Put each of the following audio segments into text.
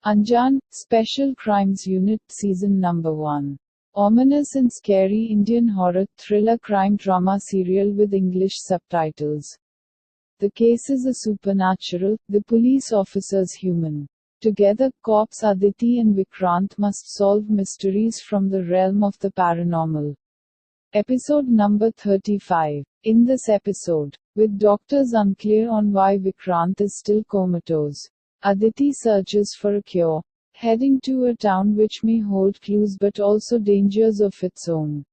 Anjan, Special Crimes Unit Season Number 1. Ominous and scary Indian horror thriller crime drama serial with English subtitles. The case is a supernatural, the police officers human. Together, cops Aditi and Vikrant must solve mysteries from the realm of the paranormal. Episode number 35. In this episode, with doctors unclear on why Vikrant is still comatose, Aditi searches for a cure, heading to a town which may hold clues but also dangers of its own.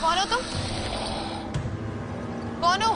कौन हो तुम? कौन हो?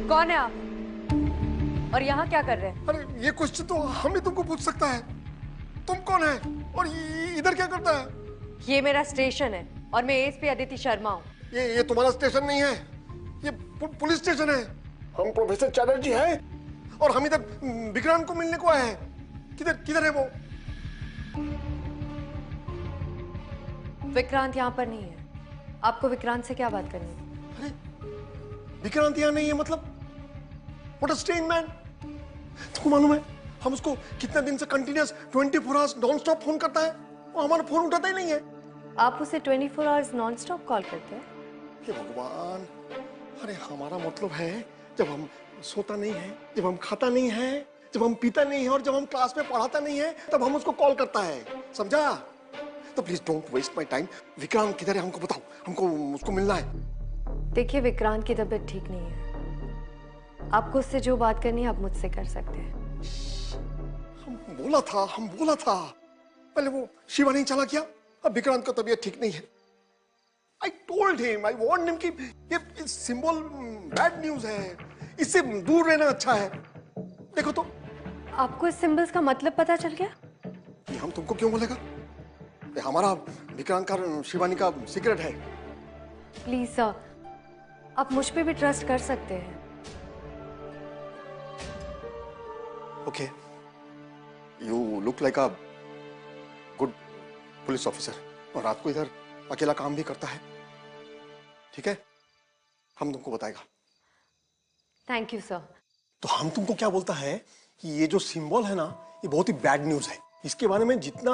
कौन है आप? और यहाँ क्या कर रहे हैं? अरे ये क्वेश्चन तो हम ही तुमको पूछ सकता है। तुम कौन है और इधर क्या करता है? ये मेरा स्टेशन है और मैं एएसपी अदिति शर्मा हूँ। ये तुम्हारा स्टेशन नहीं है, ये पुलिस स्टेशन है। हम प्रोफेसर चैटर्जी हैं और हम इधर विक्रांत को मिलने को आए हैं। किधर है वो? विक्रांत यहाँ पर नहीं है। आपको विक्रांत से क्या बात करनी है? अरे विक्रांत यहाँ नहीं है मतलब? What a strange man! तुमको मालूम है हम उसको कितने दिन से continuous 24 hours non stop phone करता है और हमारा फोन उठाता ही नहीं है। आप उसे 24 आवर्स नॉन स्टॉप कॉल करते हैं? हे भगवान! अरे हमारा मतलब है जब हम सोता नहीं है, जब हम खाता नहीं है, जब हम पीता नहीं है और जब हम क्लास में पढ़ाता नहीं है तब हम उसको कॉल करता है, समझा? तो please don't waste my time. Vikrant किधर है हमको बताओ, हमको उसको मिलना है। देखिए विक्रांत की तबीयत ठीक नहीं है। आपको उससे जो बात करनी है आप मुझसे कर सकते हैं। हम बोला था पहले वो शिवा नहीं चला गया, अब विक्रांत का तबीयत ठीक नहीं है। I told him, I warned him कि ये सिंबल बैड न्यूज है, इससे दूर रहना अच्छा है। देखो तो आपको इस सिंबल्स का मतलब पता चल गया? कि हम तुमको क्यों बोलेगा? ये हमारा विक्रांत का शिवानी का सीक्रेट है। प्लीज सर, आप मुझ पे भी ट्रस्ट कर सकते हैं। Okay, you look like a good police officer और रात को इधर अकेला काम भी करता है, ठीक है? हम तुमको बताएगा। Thank you sir. तो हम तुमको क्या बोलता है कि ये जो सिंबल है ना, ये बहुत ही बैड न्यूज है। इसके बारे में जितना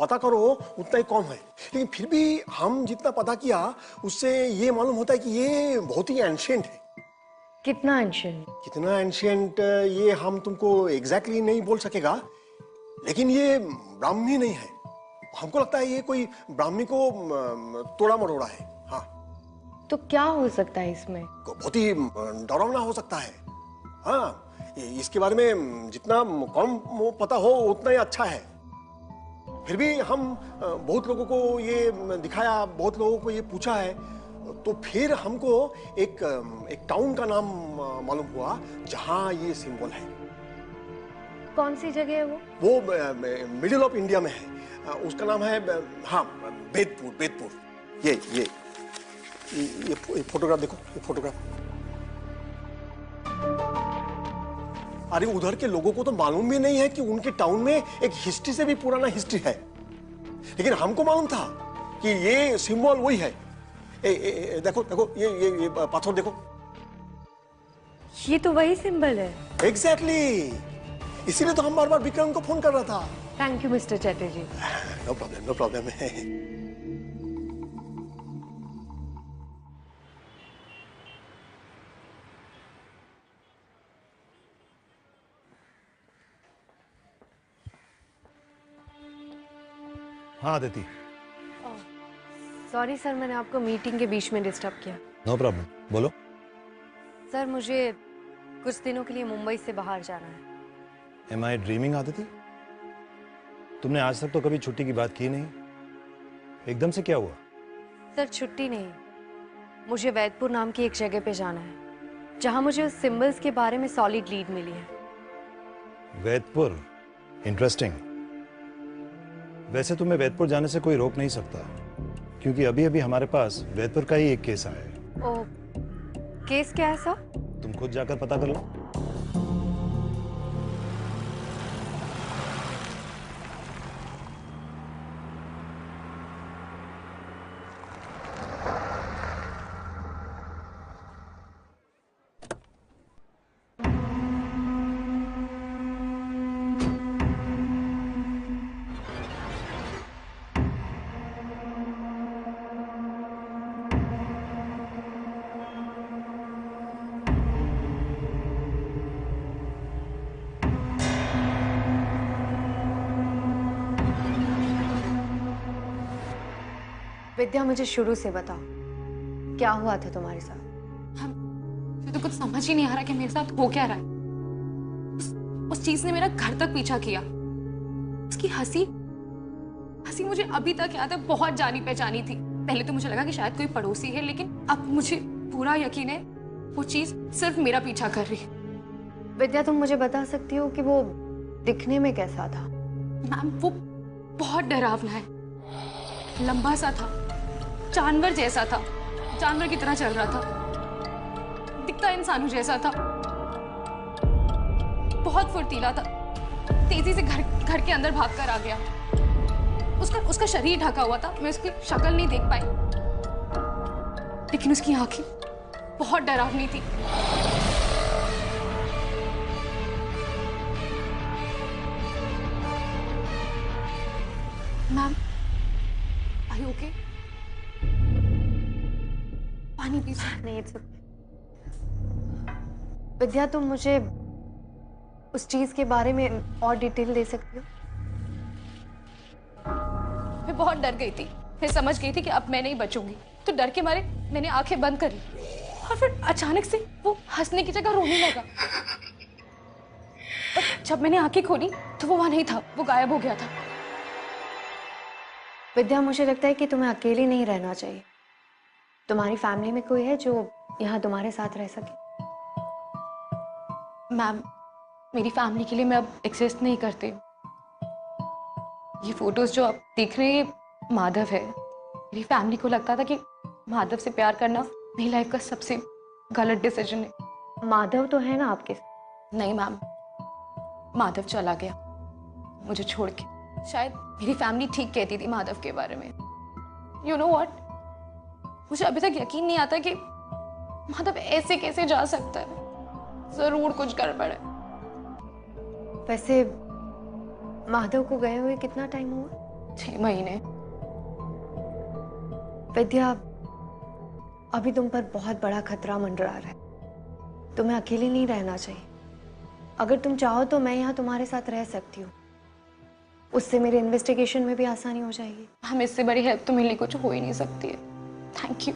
पता करो उतना ही कम है, लेकिन फिर भी हम जितना पता किया उससे ये मालूम होता है कि ये बहुत ही एंशिएंट है। कितना एंशिएंट? कितना एंशिएंट ये हम तुमको एग्जैक्टली नहीं बोल सकेगा, लेकिन ये ब्राह्मी नहीं है। हमको लगता है ये कोई ब्राह्मी को तोड़ा मरोड़ा है। हाँ, तो क्या हो सकता है इसमें? बहुत ही डरावना हो सकता है। हाँ, इसके बारे में जितना कम पता हो उतना ही अच्छा है। फिर भी हम बहुत लोगों को ये दिखाया, बहुत लोगों को ये पूछा है, तो फिर हमको एक टाउन का नाम मालूम हुआ जहां ये सिंबल है। कौन सी जगह है वो? वो मिडिल ऑफ इंडिया में है। उसका नाम है, हाँ, बेदपुर। बेदपुर। ये फोटोग्राफ देखो, ये फोटोग्राफ। अरे उधर के लोगों को तो मालूम भी नहीं है कि उनके टाउन में एक हिस्ट्री से भी पुराना हिस्ट्री है, लेकिन हमको मालूम था कि ये सिंबल वही है। देखो देखो, ये पत्थर देखो। ये तो वही सिंबल है। एग्जैक्टली, इसीलिए तो हम बार बार विक्रम को फोन कर रहा था। Thank you mister Chatterjee. No problem, no problem. हाँ अदिति। सॉरी सर, मैंने आपको मीटिंग के बीच में डिस्टर्ब किया। नो प्रॉब्लम, बोलो। सर मुझे कुछ दिनों के लिए मुंबई से बाहर जाना है। एम आई ड्रीमिंग आदिति? तुमने आज तक तो कभी छुट्टी की बात की नहीं, एकदम से क्या हुआ? सर छुट्टी नहीं, मुझे वैदपुर नाम की एक जगह पे जाना है जहां मुझे उस सिंबल्स के बारे में सॉलिड लीड मिली है। वैदपुर, इंटरेस्टिंग। वैसे तुम्हें वैदपुर जाने से कोई रोक नहीं सकता, क्योंकि अभी अभी हमारे पास वैदपुर का ही एक केस आया है। ओ, केस क्या है सर? तुम खुद जाकर पता कर लो। विद्या, मुझे शुरू से बताओ, क्या हुआ था तुम्हारे साथ? मुझे तो कुछ समझ ही नहीं आ रहा कि मेरे साथ हो क्या रहा है। उस चीज ने मेरा घर तक पीछा किया। उसकी हंसी मुझे अभी तक याद है, बहुत जानी पहचानी थी। पहले तो मुझे लगा कि शायद कोई पड़ोसी है, लेकिन अब मुझे पूरा यकीन है वो चीज सिर्फ मेरा पीछा कर रही है। विद्या, तुम मुझे बता सकती हो कि वो दिखने में कैसा था? मैम, वो बहुत डरावना है, लंबा सा था, जानवर जैसा था, जानवर की तरह चल रहा था, दिखता इंसानों जैसा था, बहुत फुर्तीला था, तेजी से घर के अंदर भागकर आ गया। उसका शरीर ढका हुआ था, मैं उसकी शक्ल नहीं देख पाई, लेकिन उसकी आंखें बहुत डरावनी थी। Ma'am, are you okay? पानी प्लीज। नहीं, इट्स ओके। विद्या, तुम मुझे उस चीज के बारे में और डिटेल दे सकती हो? मैं बहुत डर गई थी। मैं समझ गई थी कि अब मैं नहीं बचूंगी, तो डर के मारे मैंने आंखें बंद कर ली, और फिर अचानक से वो हंसने की जगह रोने लगा। और जब मैंने आंखें खोली तो वो वहां नहीं था, वो गायब हो गया था। विद्या, मुझे लगता है कि तुम्हें अकेली नहीं रहना चाहिए। तुम्हारी फैमिली में कोई है जो यहाँ तुम्हारे साथ रह सके? मैम, मेरी फैमिली के लिए मैं अब एग्जिस्ट नहीं करती। ये फोटोज जो आप देख रहे हैं, माधव है। मेरी फैमिली को लगता था कि माधव से प्यार करना मेरी लाइफ का सबसे गलत डिसीजन है। माधव तो है ना आपके साथ? नहीं मैम, माधव चला गया मुझे छोड़ के। शायद मेरी फैमिली ठीक कहती थी माधव के बारे में। यू नो व्हाट, मुझे अभी तक यकीन नहीं आता कि माधव ऐसे कैसे जा सकता है। जरूर कुछ गड़बड़ है। वैसे माधव को गए हुए कितना टाइम हुआ? 6 महीने। विद्या, अभी तुम पर बहुत बड़ा खतरा मंडरा रहा है। तुम्हें अकेली नहीं रहना चाहिए। अगर तुम चाहो तो मैं यहाँ तुम्हारे साथ रह सकती हूँ, उससे मेरे इन्वेस्टिगेशन में भी आसानी हो जाएगी। हम इससे बड़ी हेल्प तो मिलनी कुछ हो ही नहीं सकती है। Thank you.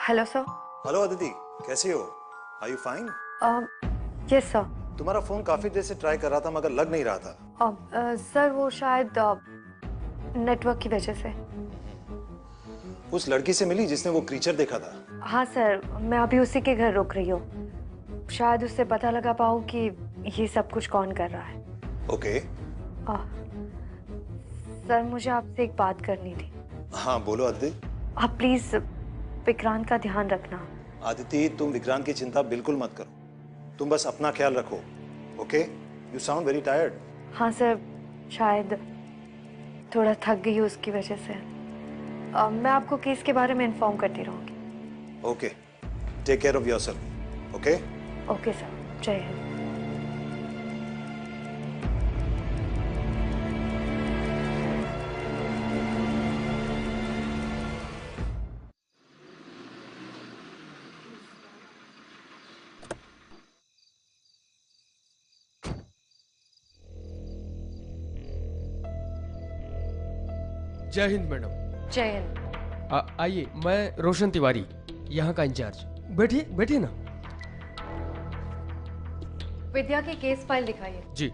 Hello sir. Hello Aditi, कैसी हो? Are you fine? Yes sir. तुम्हारा फोन काफी देर से ट्राई कर रहा था मगर लग नहीं रहा था। सर वो शायद नेटवर्क की वजह से। उस लड़की से मिली जिसने वो क्रीचर देखा था? हाँ सर, मैं अभी उसी के घर रुक रही हूँ। शायद उससे पता लगा पाऊँ कि ये सब कुछ कौन कर रहा है। ओके। सर मुझे आपसे एक बात करनी थी। हाँ बोलो अदिति। आप प्लीज विक्रांत का ध्यान रखना। आदिति, तुम विक्रांत की चिंता बिल्कुल मत करो, तुम बस अपना ख्याल रखो। Okay? You sound very tired. हाँ सर, शायद थोड़ा थक गई हूँ उसकी वजह से। मैं आपको केस के बारे में इन्फॉर्म करती रहूँगी। Okay, take care of yourself. Okay? Okay sir, जय हिंद। जय हिंद मैडम। जय हिंद। आइए, मैं रोशन तिवारी, यहाँ का इंचार्ज। बैठिए बैठिए ना। विद्या की केस फाइल दिखाइए। जी,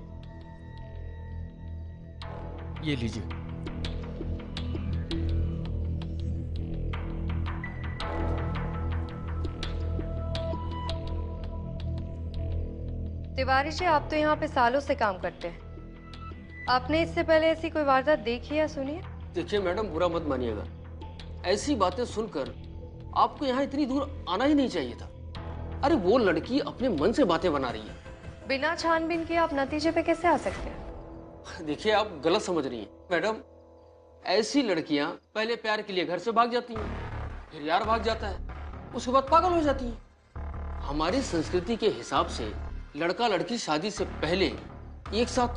ये लीजिए। तिवारी जी, आप तो यहाँ पे सालों से काम करते हैं। आपने इससे पहले ऐसी कोई वारदात देखी या सुनी है? देखिए मैडम, बुरा मत मानिएगा, ऐसी बातें सुनकर आपको यहाँ इतनी दूर आना ही नहीं चाहिए था। अरे वो लड़की अपने मन से बातें बना रही है। बिना छानबीन के आप नतीजे पे कैसे आ सकते हैं? देखिए, आप गलत समझ रही हैं मैडम। ऐसी लड़कियां पहले प्यार के लिए घर से भाग जाती हैं, फिर यार भाग जाता है, उसके बाद पागल हो जाती हैं। हमारी संस्कृति के हिसाब से लड़का लड़की शादी से पहले एक साथ,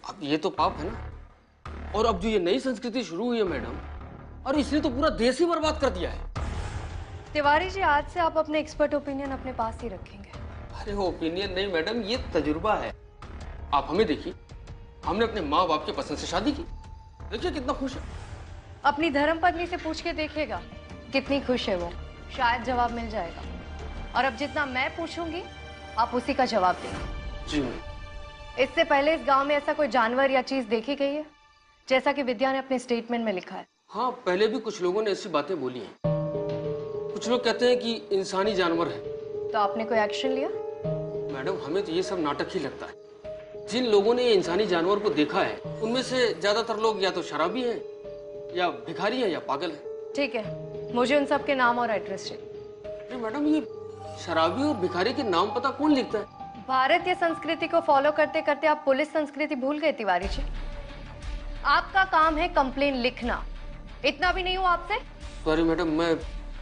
अब ये तो पाप है ना। और अब जो ये नई संस्कृति शुरू हुई है मैडम, और इसने तो पूरा देश ही बर्बाद कर दिया है। तिवारी जी, आज से आप अपने एक्सपर्ट ओपिनियन अपने पास ही रखेंगे। अरे वो ओपिनियन नहीं मैडम, ये तजुर्बा है। आप हमें देखिए, हमने अपने माँ बाप के पसंद से शादी की, देखिए कितना खुश है। अपनी धर्मपत्नी से पूछ के देखिएगा कितनी खुश है वो, शायद जवाब मिल जाएगा। और अब जितना मैं पूछूंगी आप उसी का जवाब देना। जी मैम। इससे पहले इस गांव में ऐसा कोई जानवर या चीज देखी गई है जैसा कि विद्या ने अपने स्टेटमेंट में लिखा है? हाँ, पहले भी कुछ लोगों ने ऐसी बातें बोली हैं। कुछ लोग कहते हैं कि इंसानी जानवर है। तो आपने कोई एक्शन लिया? मैडम, हमें तो ये सब नाटक ही लगता है। जिन लोगों ने इंसानी जानवर को देखा है उनमें से ज्यादातर लोग या तो शराबी हैं, या भिखारी हैं, या पागल हैं। ठीक है, मुझे उन सब के नाम और एड्रेस चाहिए। अरे मैडम, ये शराबी और भिखारी के नाम पता कौन लिखता है? भारतीय संस्कृति को फॉलो करते करते आप पुलिस संस्कृति भूल गए तिवारी जी। आपका काम है कंप्लेन लिखना, इतना भी नहीं हुआ आपसे? सॉरी मैडम, मैं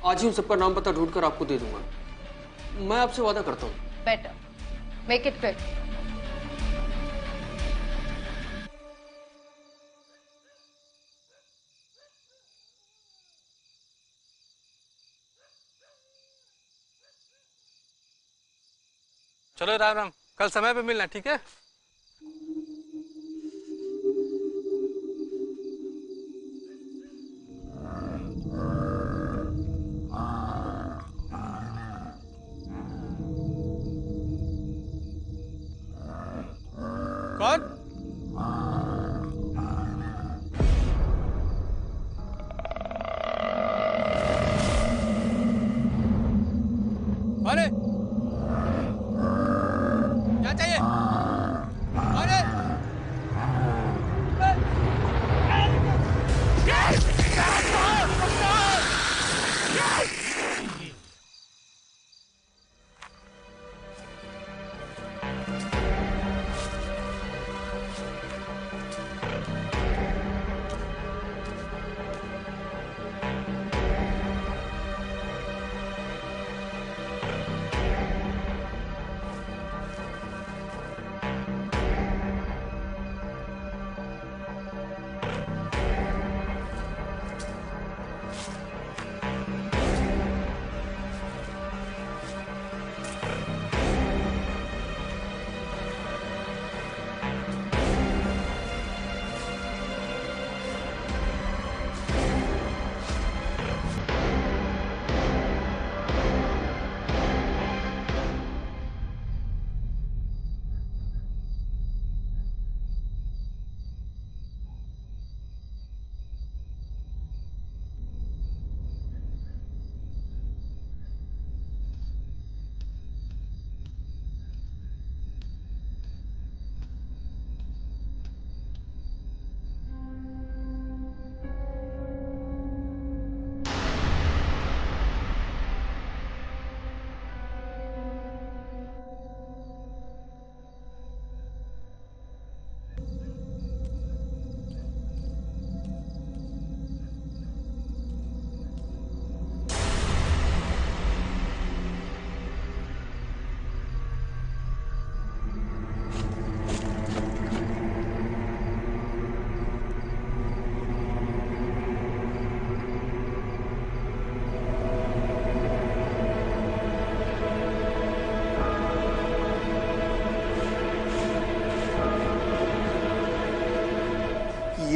आज ही उन सबका नाम पता ढूंढकर आपको दे दूंगा। मैं आपसे वादा करता हूँ। Better make it quick. चलो राम राम, कल समय पे मिलना, ठीक है? कौन? कौन है? क्या चाहिए? कौन है?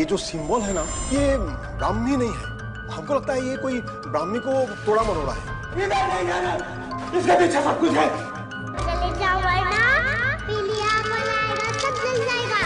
जो सिंबल है ना, ये ब्राह्मी नहीं है। हमको लगता है ये कोई ब्राह्मी को तोड़ा मरोड़ा है। इधर नहीं जाना, इसके पीछे सब कुछ है। चले जाओ वरना पीली आग बनाएगा, सब जल जाएगा।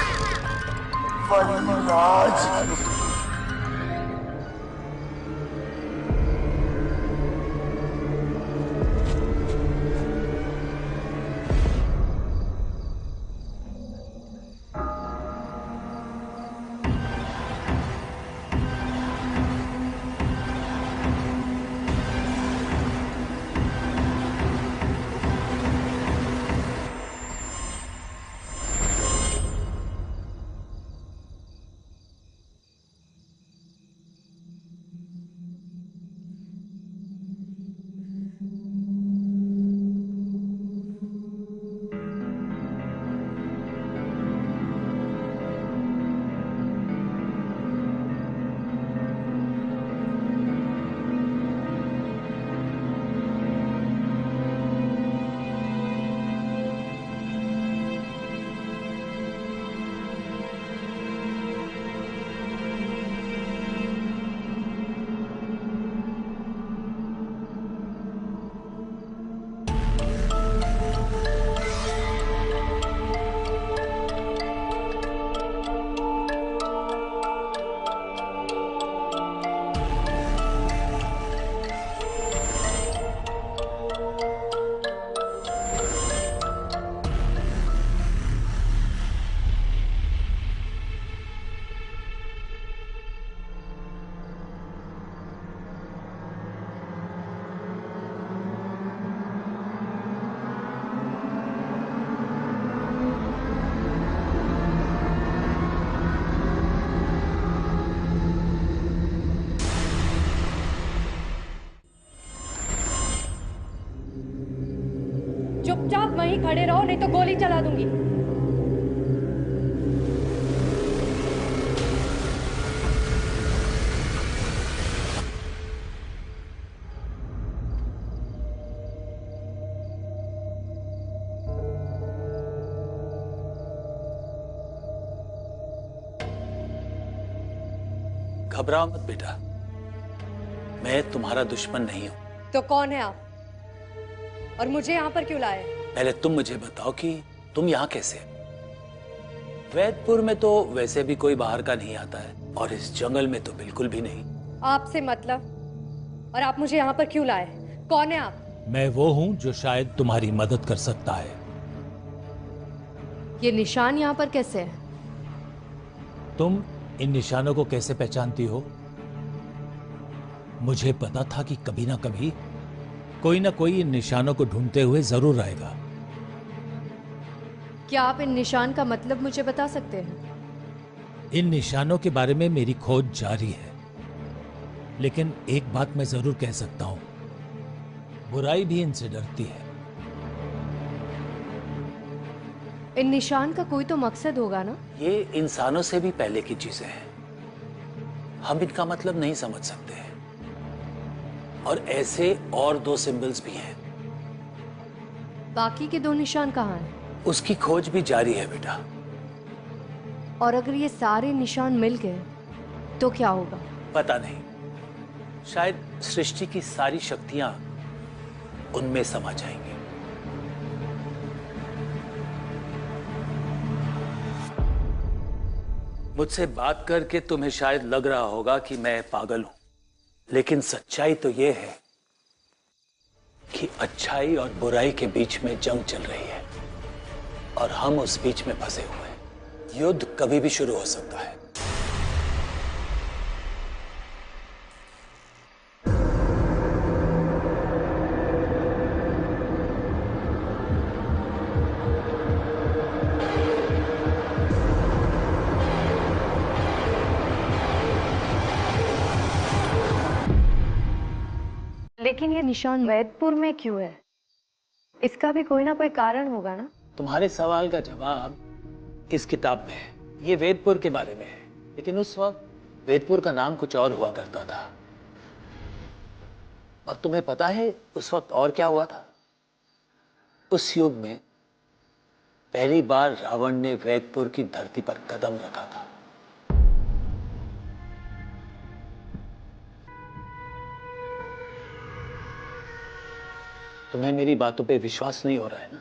चुपचाप वहीं खड़े रहो, नहीं तो गोली चला दूंगी। घबराओ मत बेटा, मैं तुम्हारा दुश्मन नहीं हूं। तो कौन है आप और मुझे यहाँ पर क्यों लाए? पहले तुम मुझे बताओ कि तुम यहाँ कैसे? वैदपुर में तो वैसे भी कोई बाहर का नहीं आता है और इस जंगल में तो बिल्कुल भी नहीं। आपसे मतलब? और आप मुझे यहाँ पर क्यों लाए? कौन है आप? मैं वो हूँ जो शायद तुम्हारी मदद कर सकता है। ये निशान यहाँ पर कैसे है? तुम इन निशानों को कैसे पहचानती हो? मुझे पता था कि कभी ना कभी कोई ना कोई इन निशानों को ढूंढते हुए जरूर आएगा। क्या आप इन निशान का मतलब मुझे बता सकते हैं? इन निशानों के बारे में मेरी खोज जारी है, लेकिन एक बात मैं जरूर कह सकता हूं, बुराई भी इनसे डरती है। इन निशान का कोई तो मकसद होगा ना? ये इंसानों से भी पहले की चीजें हैं, हम इनका मतलब नहीं समझ सकते हैं। और ऐसे और 2 सिंबल्स भी हैं। बाकी के 2 निशान कहाँ हैं? उसकी खोज भी जारी है बेटा। और अगर ये सारे निशान मिल गए तो क्या होगा? पता नहीं, शायद सृष्टि की सारी शक्तियां उनमें समा जाएंगी। मुझसे बात करके तुम्हें शायद लग रहा होगा कि मैं पागल हूं, लेकिन सच्चाई तो यह है कि अच्छाई और बुराई के बीच में जंग चल रही है और हम उस बीच में फंसे हुए हैं। युद्ध कभी भी शुरू हो सकता है। लेकिन ये निशान वैदपुर में क्यों है? इसका भी कोई ना कोई कारण होगा ना? तुम्हारे सवाल का जवाब इस किताब में है। ये वेदपुर के बारे में है, लेकिन उस वक्त वेदपुर का नाम कुछ और हुआ करता था। और तुम्हें पता है उस वक्त और क्या हुआ था? उस युग में पहली बार रावण ने वेदपुर की धरती पर कदम रखा था। तुम्हें मेरी बातों पे विश्वास नहीं हो रहा है ना?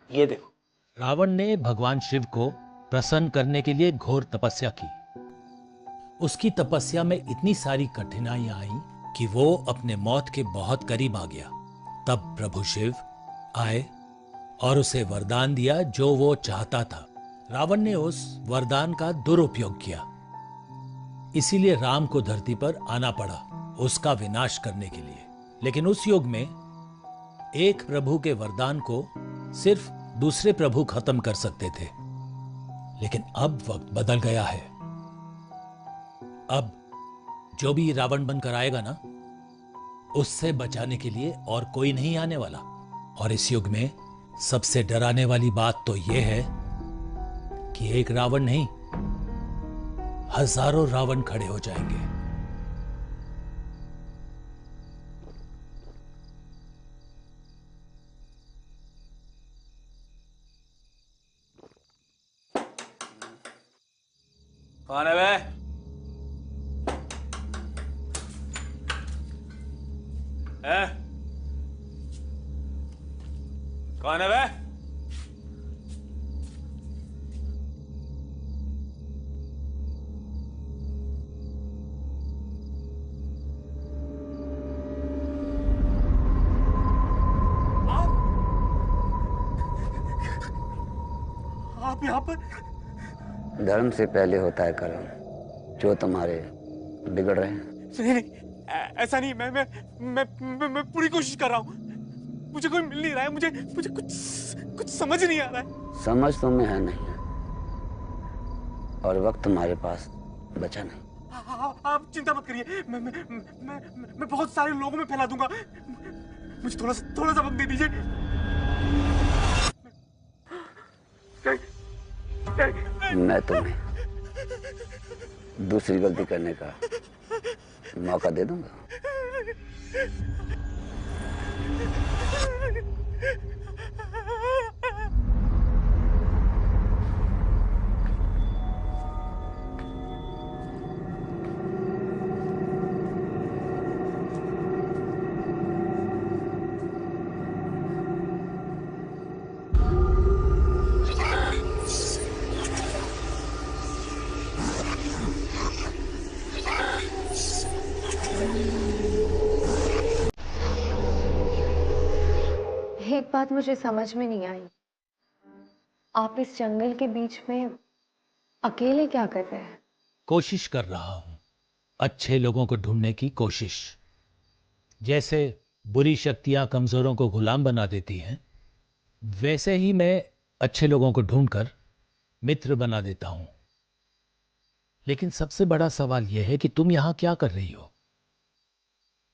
ये देखो, रावण ने भगवान शिव को प्रसन्न करने के लिए घोर तपस्या की। उसकी तपस्या में इतनी सारी कठिनाइयां आई कि वो अपने मौत के बहुत करीब आ गया। तब प्रभु शिव आए और उसे वरदान दिया जो वो चाहता था। रावण ने उस वरदान का दुरुपयोग किया, इसीलिए राम को धरती पर आना पड़ा उसका विनाश करने के लिए। लेकिन उस युग में एक प्रभु के वरदान को सिर्फ दूसरे प्रभु खत्म कर सकते थे। लेकिन अब वक्त बदल गया है। अब जो भी रावण बनकर आएगा ना, उससे बचाने के लिए और कोई नहीं आने वाला। और इस युग में सबसे डराने वाली बात तो यह है कि एक रावण नहीं, हजारों रावण खड़े हो जाएंगे। कौन है वे? कौन है वे? आप यहाँ पर? धर्म से पहले होता है कर्म, जो तुम्हारे बिगड़ रहे हैं। नहीं नहीं, ऐसा नहीं। मैं पूरी कोशिश कर रहा हूँ। मुझे कोई मिल नहीं रहा है। मुझे कुछ समझ नहीं आ रहा है। समझ तुम्हें है नहीं, और वक्त तुम्हारे पास बचा नहीं। आप चिंता मत करिए। मैं बहुत सारे लोगों में फैला दूंगा। मुझे थोड़ा सा वक्त दे दीजिए। मैं तुम्हें दूसरी गलती करने का मौका दे दूंगा। एक बात मुझे समझ में नहीं आई, आप इस जंगल के बीच में अकेले क्या कर रहे हैं? कोशिश कर रहा हूं, अच्छे लोगों को ढूंढने की कोशिश। जैसे बुरी शक्तियां कमजोरों को गुलाम बना देती हैं, वैसे ही मैं अच्छे लोगों को ढूंढकर मित्र बना देता हूं। लेकिन सबसे बड़ा सवाल यह है कि तुम यहां क्या कर रही हो?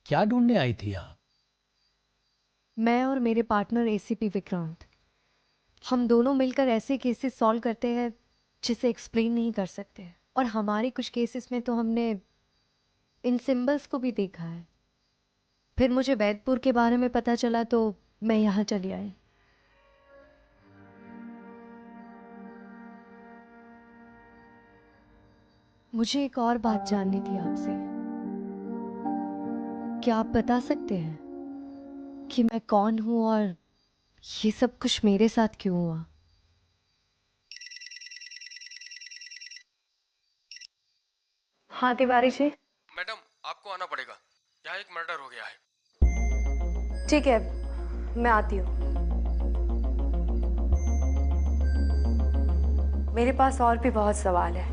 क्या ढूंढने आई थी यहां? मैं और मेरे पार्टनर एसीपी विक्रांत, हम दोनों मिलकर ऐसे केसेस सॉल्व करते हैं जिसे एक्सप्लेन नहीं कर सकते। और हमारे कुछ केसेस में तो हमने इन सिंबल्स को भी देखा है। फिर मुझे वैदपुर के बारे में पता चला तो मैं यहाँ चली आई। मुझे एक और बात जाननी थी आपसे। क्या आप बता सकते हैं कि मैं कौन हूं और ये सब कुछ मेरे साथ क्यों हुआ? हाँ तिवारी जी। मैडम, आपको आना पड़ेगा, यहाँ एक मर्डर हो गया है। ठीक है, मैं आती हूँ। मेरे पास और भी बहुत सवाल है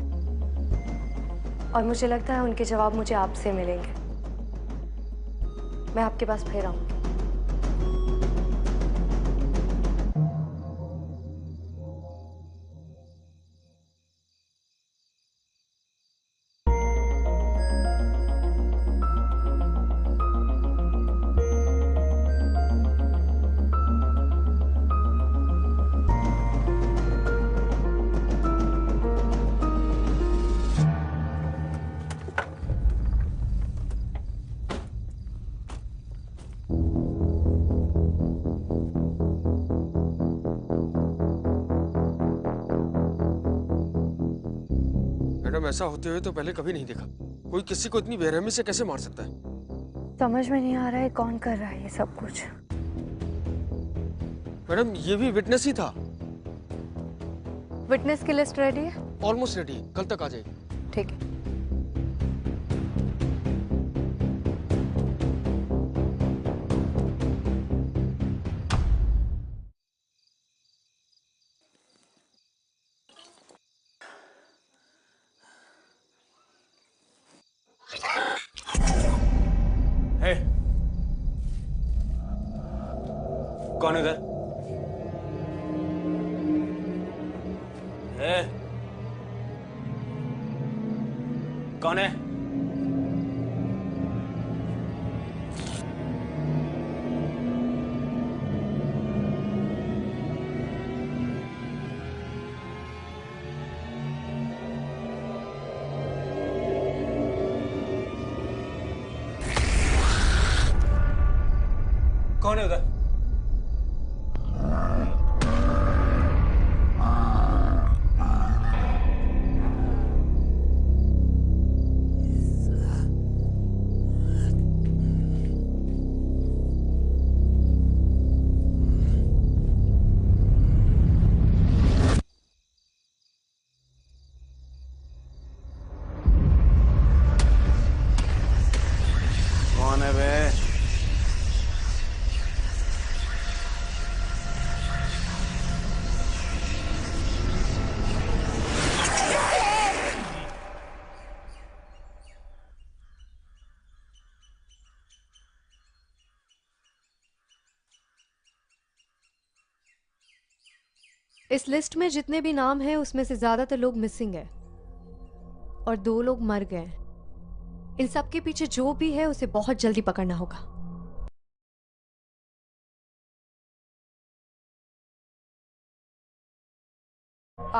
और मुझे लगता है उनके जवाब मुझे आपसे मिलेंगे। मैं आपके पास फिर आऊंगी। मैडम, ऐसा होते हुए तो पहले कभी नहीं देखा। कोई किसी को इतनी बेरहमी से कैसे मार सकता है? समझ में नहीं आ रहा है कौन कर रहा है ये सब कुछ। मैडम ये भी विटनेस ही था। विटनेस की लिस्ट रेडी है? ऑलमोस्ट रेडी, कल तक आ जाएगी। ठीक है। हे, कौन है उधर? हे, कौन है? कौन है उधर? कौन है बे? इस लिस्ट में जितने भी नाम हैं उसमें से ज्यादातर लोग मिसिंग हैं और 2 लोग मर गए। इन सब के पीछे जो भी है उसे बहुत जल्दी पकड़ना होगा।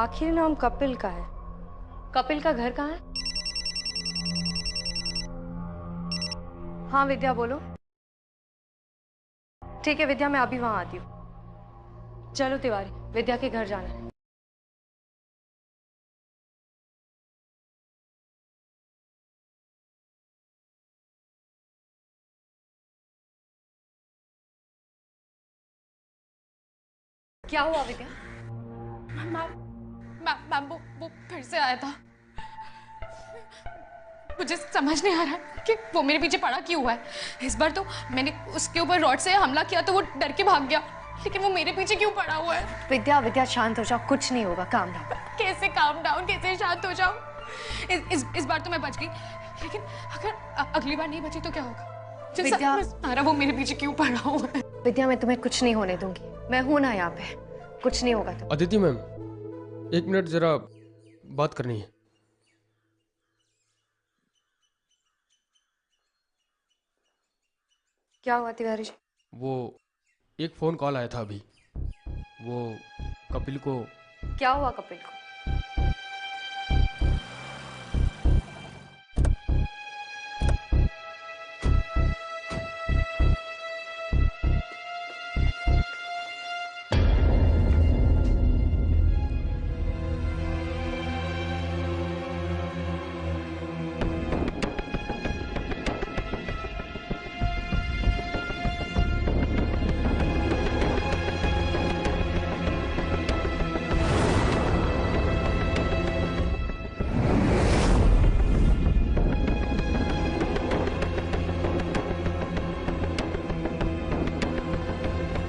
आखिरी नाम कपिल का है। कपिल का घर कहाँ है? हाँ विद्या बोलो। ठीक है विद्या, मैं अभी वहां आती हूँ। चलो तिवारी, विद्या के घर जाना है। क्या हुआ विद्या? मैम वो फिर से आया था। मुझे समझ नहीं आ रहा कि वो मेरे पीछे पड़ा क्यों हुआ है। इस बार तो मैंने उसके ऊपर रॉड से हमला किया तो वो डर के भाग गया, लेकिन वो मेरे पीछे क्यों पड़ा हुआ है? विद्या विद्या शांत हो जाओ, कुछ नहीं होगा, काम डाउन। कैसे काम डाउन, कैसे शांत हो जाऊं? इस बार तो मैं बच गई, लेकिन अगर अगली बार नहीं बची तो क्या होगा? विद्या, सारा वो मेरे पीछे क्यों पड़ा हुआ है? विद्या मैं तुम्हें कुछ नहीं होने दूंगी, मैं हूं ना यहाँ पे, कुछ नहीं होगा। अदिति मैम, 1 मिनट जरा बात करनी है। क्या हुआ तिवारी जी? वो एक फोन कॉल आया था अभी, वो कपिल को। क्या हुआ कपिल को?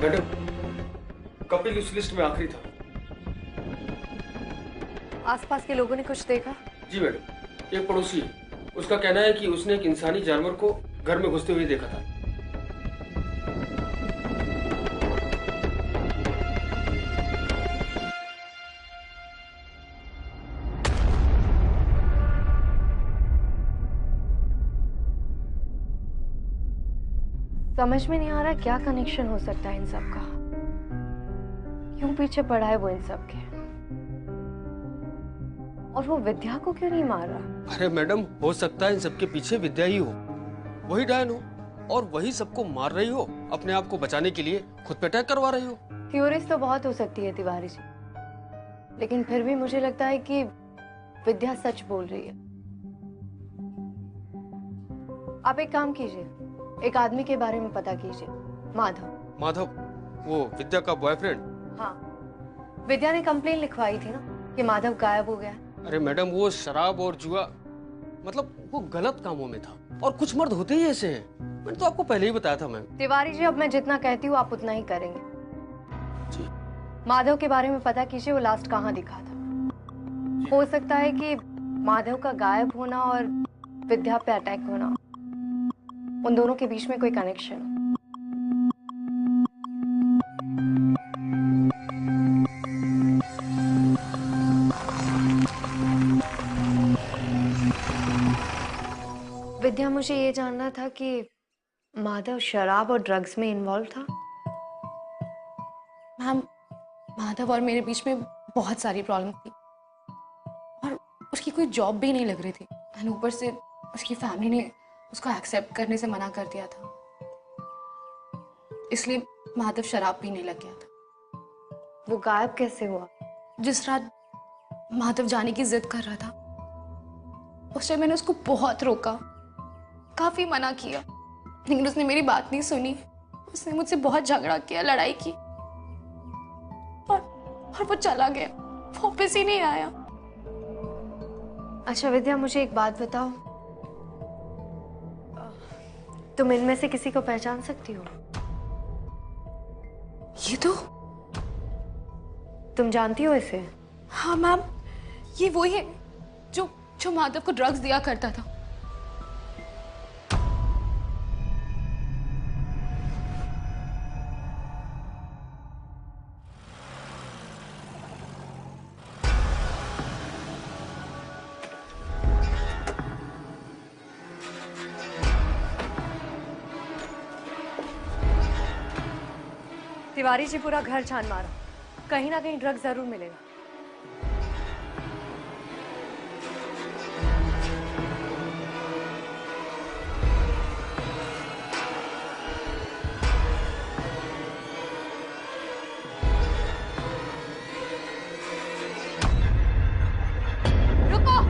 मैडम, कपिल उस लिस्ट में आखिरी था। आसपास के लोगों ने कुछ देखा? जी मैडम, एक पड़ोसी है, उसका कहना है कि उसने एक इंसानी जानवर को घर में घुसते हुए देखा था। समझ में नहीं आ रहा क्या कनेक्शन हो सकता है इन सब का। क्यों पीछे पड़ा है वो इन सब के? और वो विद्या को क्यों नहीं मार रहा? अरे मैडम, हो सकता है इन सबके पीछे विद्या ही हो, वही डायन हो और वही सबको मार रही हो, अपने आप को बचाने के लिए खुद पे अटैक करवा रही हो। थ्योरीज तो बहुत हो सकती है तिवारी जी, लेकिन फिर भी मुझे लगता है कि विद्या सच बोल रही है। आप एक काम कीजिए, एक आदमी के बारे में पता कीजिए, माधव। माधव? वो विद्या का बॉयफ्रेंड? हाँ, विद्या ने कंप्लेन लिखवाई थी ना कि माधव गायब हो गया। अरे मैडम, वो शराब और जुआ, मतलब वो गलत कामों में था। और कुछ मर्द होते ही ऐसे हैं, मैंने तो आपको पहले ही बताया था मैम। तिवारी जी, अब मैं जितना कहती हूँ आप उतना ही करेंगे। जी। माधव के बारे में पता कीजिए, वो लास्ट कहाँ दिखा था। हो सकता है कि माधव का गायब होना और विद्या पे अटैक होना, उन दोनों के बीच में कोई कनेक्शन हो। विद्या, मुझे ये जानना था कि माधव शराब और ड्रग्स में इन्वॉल्व था। मैम, माधव और मेरे बीच में बहुत सारी प्रॉब्लम थी और उसकी कोई जॉब भी नहीं लग रही थी। एंड ऊपर से उसकी फैमिली ने उसको एक्सेप्ट करने से मना कर दिया था, इसलिए माधव शराब पीने लग गया था। वो गायब कैसे हुआ? जिस रात माधव जाने की जिद कर रहा था, उस टाइम मैंने उसको बहुत रोका, काफी मना किया, लेकिन उसने मेरी बात नहीं सुनी। उसने मुझसे बहुत झगड़ा किया, लड़ाई की और वो चला गया, वापस ही नहीं आया। अच्छा विद्या, मुझे एक बात बताओ, तुम इनमें से किसी को पहचान सकती हो? ये तो तुम जानती हो इसे? हाँ मैम, ये वही है जो माधव को ड्रग्स दिया करता था। तिवारी जी पूरा घर छान मारा, कहीं ना कहीं ड्रग्स जरूर मिलेगा। रुको,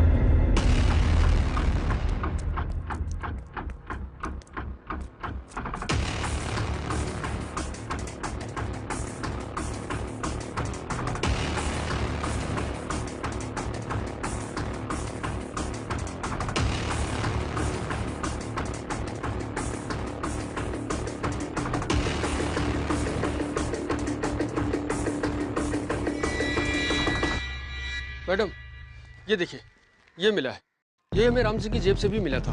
मैडम ये देखिए, ये मिला है, ये हमें राम सिंह की जेब से भी मिला था।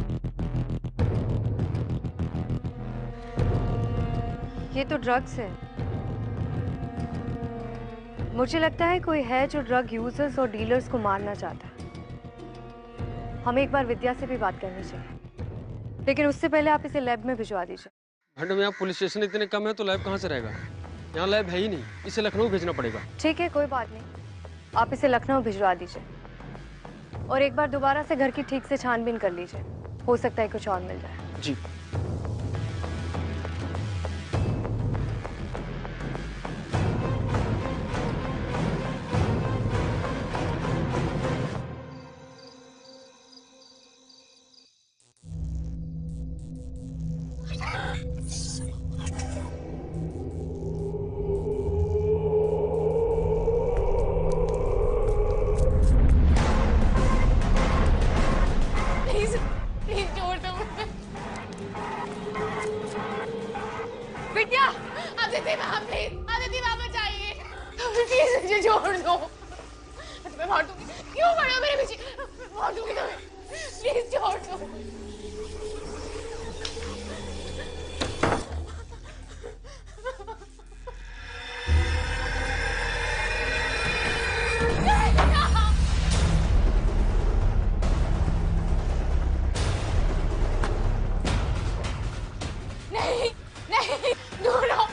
ये तो ड्रग्स है। मुझे लगता है कोई है जो ड्रग यूजर्स और डीलर्स को मारना चाहता है। हमें एक बार विद्या से भी बात करनी चाहिए, लेकिन उससे पहले आप इसे लैब में भिजवा दीजिए। मैडम, यहाँ पुलिस स्टेशन इतने कम है तो लैब कहाँ से रहेगा? यहाँ लैब है ही नहीं, इसे लखनऊ भेजना पड़ेगा। ठीक है, कोई बात नहीं, आप इसे लखनऊ भिजवा दीजिए और एक बार दोबारा से घर की ठीक से छानबीन कर लीजिए, हो सकता है कुछ और मिल जाए। जी। Vidya, Aditi ma'am please, Aditi ma'am बचाइए, प्लीज मुझे छोड़ दो, मैं मार दूंगी। क्यों पड़े हो मेरे पीछे? मार दूंगी तुम्हें, प्लीज छोड़ दो। नहीं नहीं, दूर रहो।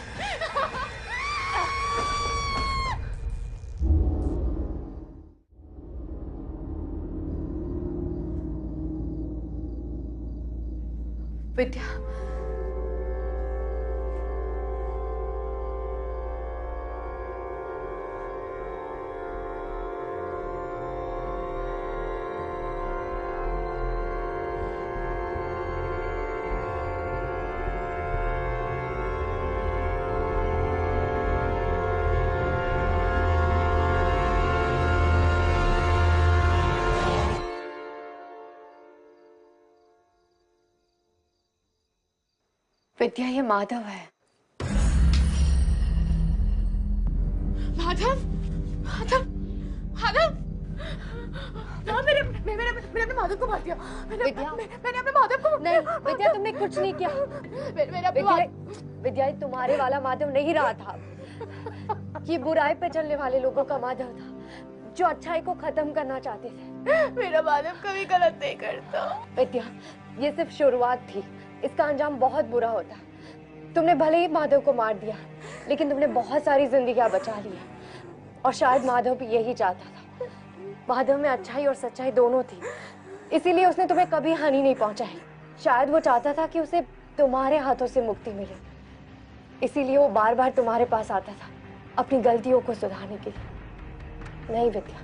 विद्या, विद्या, ये माधव है। माधव, माधव, माधव, मैंने अपने माधव को मार दिया। मैंने अपने माधव को नहीं विद्या, तुमने कुछ नहीं किया। विद्या, तुम्हारे वाला माधव नहीं रहा था। ये बुराई पे चलने वाले लोगों का माधव था, जो अच्छाई को खत्म करना चाहते थे। मेरा माधव कभी गलत नहीं करता। विद्या, ये सिर्फ शुरुआत थी, इसका अंजाम बहुत बुरा होता। तुमने भले ही माधव को मार दिया, लेकिन तुमने बहुत सारी जिंदगियां बचा ली है। और शायद माधव भी यही चाहता था। माधव में अच्छाई और सच्चाई दोनों थी, इसीलिए उसने तुम्हें कभी हानि नहीं पहुंचाई। शायद वो चाहता था कि उसे तुम्हारे हाथों से मुक्ति मिले, इसीलिए वो बार बार तुम्हारे पास आता था अपनी गलतियों को सुधारने के लिए। नहीं विद्या,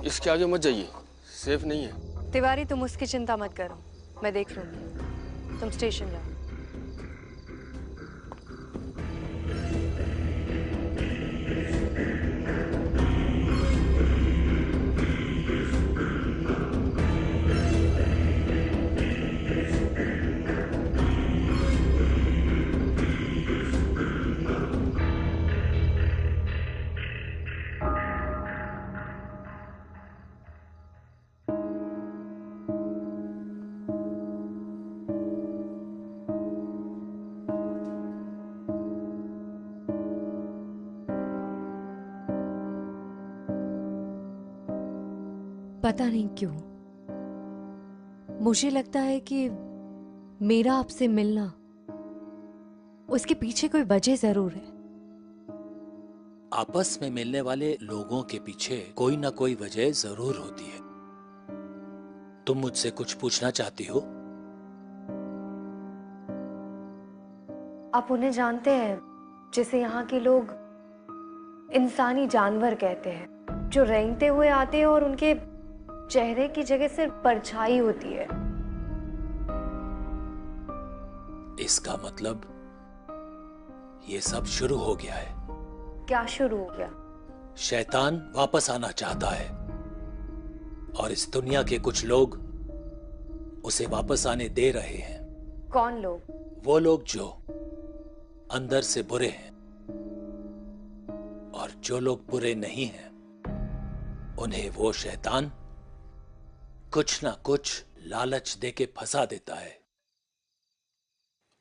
इसके आगे मत जाइए, सेफ नहीं है। तिवारी, तुम उसकी चिंता मत करो, मैं देख लूंगी। तुम स्टेशन जाओ। पता नहीं क्यों मुझे लगता है कि मेरा आपसे मिलना, उसके पीछे कोई वजह जरूर है। आपस में मिलने वाले लोगों के पीछे कोई ना कोई वजह जरूर होती है। तुम मुझसे कुछ पूछना चाहती हो? आप उन्हें जानते हैं जिसे यहाँ के लोग इंसानी जानवर कहते हैं, जो रेंगते हुए आते हैं और उनके चेहरे की जगह सिर्फ परछाई होती है। इसका मतलब ये सब शुरू हो गया है। क्या शुरू हो गया? शैतान वापस आना चाहता है और इस दुनिया के कुछ लोग उसे वापस आने दे रहे हैं। कौन लोग? वो लोग जो अंदर से बुरे हैं, और जो लोग बुरे नहीं हैं उन्हें वो शैतान कुछ ना कुछ लालच देके फंसा देता है।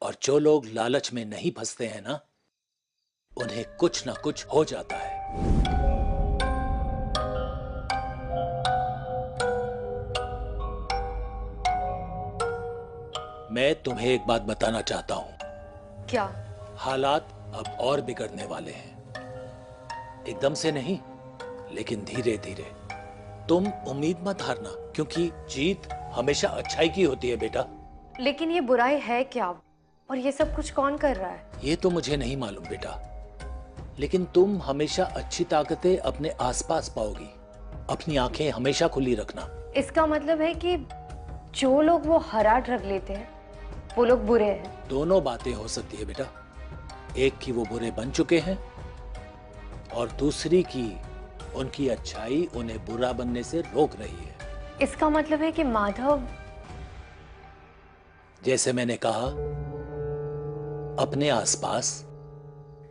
और जो लोग लालच में नहीं फंसते हैं ना, उन्हें कुछ ना कुछ हो जाता है। मैं तुम्हें एक बात बताना चाहता हूं। क्या? हालात अब और बिगड़ने वाले हैं, एकदम से नहीं, लेकिन धीरे धीरे। तुम उम्मीद मत हारना, क्योंकि जीत हमेशा अच्छाई की होती है बेटा। लेकिन ये बुराई है क्या, और ये सब कुछ कौन कर रहा है? ये तो मुझे नहीं मालूम बेटा, लेकिन तुम हमेशा अच्छी ताकतें अपने आसपास पाओगी। अपनी आंखें हमेशा खुली रखना। इसका मतलब है कि जो लोग वो हरा ड्रग लेते हैं वो लोग बुरे हैं। दोनों बातें हो सकती है बेटा। एक की वो बुरे बन चुके हैं, और दूसरी की उनकी अच्छाई उन्हें बुरा बनने से रोक रही है। इसका मतलब है कि माधव, जैसे मैंने कहा, अपने आसपास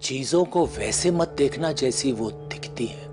चीजों को वैसे मत देखना जैसी वो दिखती हैं।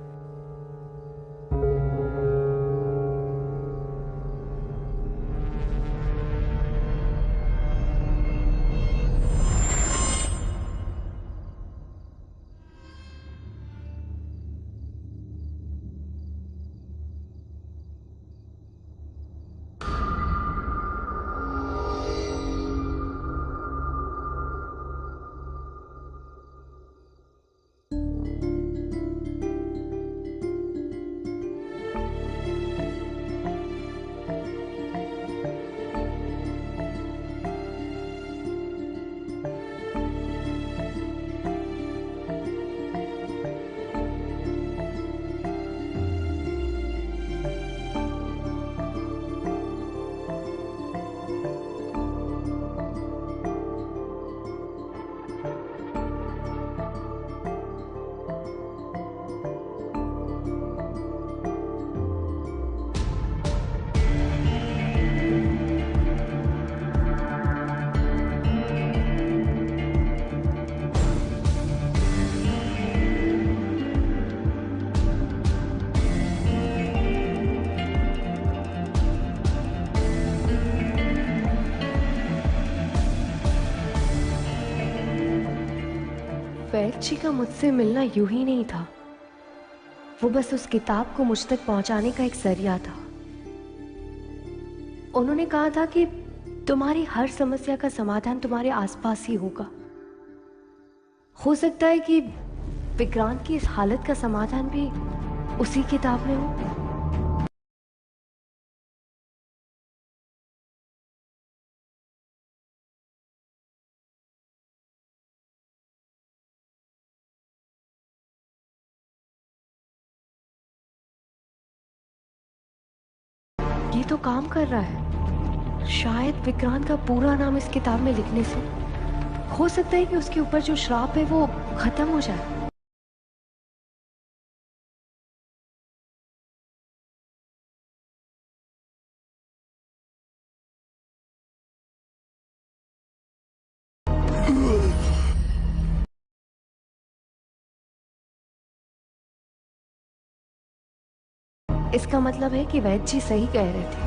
वैद जी का मुझसे मिलना यूं ही नहीं था, वो बस उस किताब को मुझ तक पहुंचाने का एक जरिया था। उन्होंने कहा था कि तुम्हारी हर समस्या का समाधान तुम्हारे आसपास ही होगा। हो सकता है कि विक्रांत की इस हालत का समाधान भी उसी किताब में हो। ये तो काम कर रहा है। शायद विक्रांत का पूरा नाम इस किताब में लिखने से हो सकता है कि उसके ऊपर जो श्राप है वो खत्म हो जाए। इसका मतलब है कि वैद जी सही कह रहे थे।